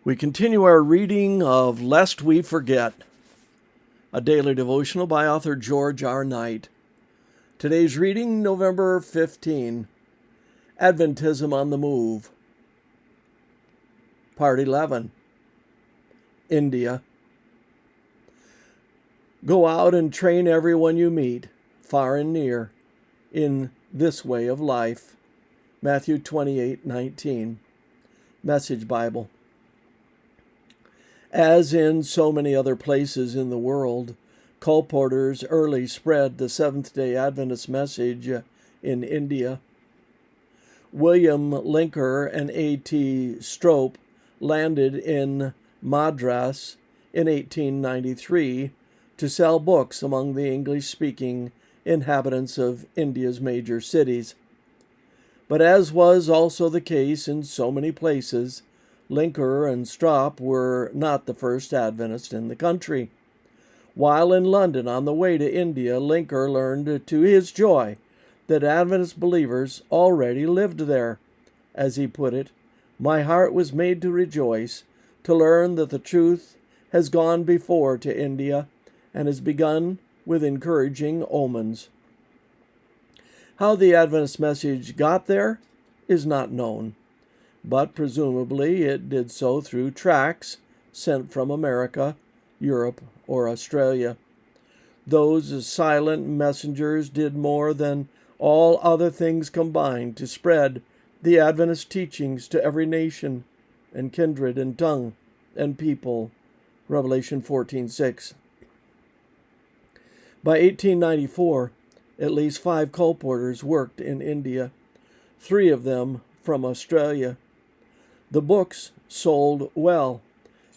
We continue our reading of Lest We Forget, a daily devotional by author George R. Knight. Today's reading, November 15, Adventism on the Move. Part 11, India. Go out and train everyone you meet, far and near, in this way of life. Matthew 28:19, Message Bible. As in so many other places in the world, colporteurs early spread the Seventh-day Adventist message in India. William Linker and A.T. Strope landed in Madras in 1893 to sell books among the English-speaking inhabitants of India's major cities. But as was also the case in so many places, Linker and Strope were not the first Adventists in the country. While in London on the way to India, Linker learned to his joy that Adventist believers already lived there. As he put it, "My heart was made to rejoice to learn that the truth has gone before to India and has begun with encouraging omens." How the Adventist message got there is not known, but presumably it did so through tracts sent from America, Europe, or Australia. Those silent messengers did more than all other things combined to spread the Adventist teachings to every nation and kindred and tongue and people. Revelation 14:6. By 1894, at least 5 colporteurs worked in India, 3 of them from Australia. The books sold well,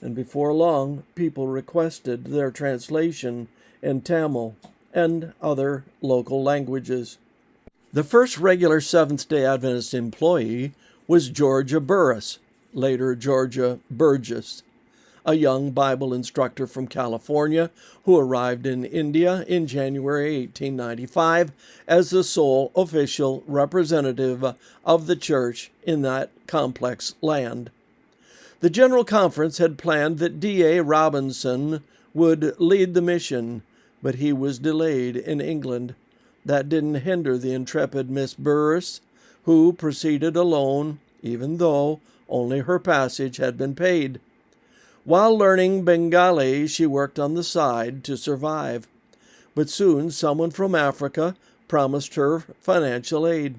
and before long, people requested their translation in Tamil and other local languages. The first regular Seventh-day Adventist employee was Georgia Burris, later Georgia Burgess, a young Bible instructor from California who arrived in India in January 1895 as the sole official representative of the church in that complex land. The General Conference had planned that D.A. Robinson would lead the mission, but he was delayed in England. That didn't hinder the intrepid Miss Burris, who proceeded alone, even though only her passage had been paid. While learning Bengali, she worked on the side to survive. But soon someone from Africa promised her financial aid.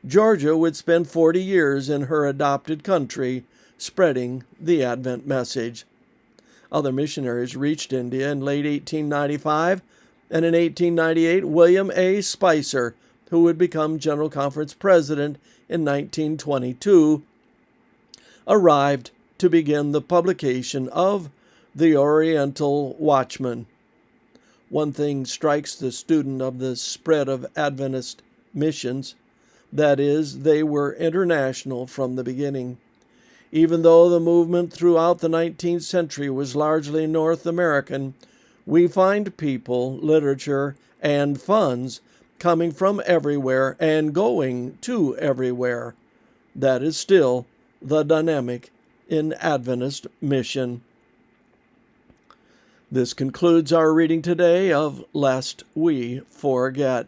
Georgia would spend 40 years in her adopted country spreading the Advent message. Other missionaries reached India in late 1895, and in 1898, William A. Spicer, who would become General Conference president in 1922, arrived to begin the publication of the Oriental Watchman. One thing strikes the student of the spread of Adventist missions, that is, they were international from the beginning. Even though the movement throughout the 19th century was largely North American, we find people, literature, and funds coming from everywhere and going to everywhere. That is still the dynamic in Adventist mission. This concludes our reading today of Lest We Forget.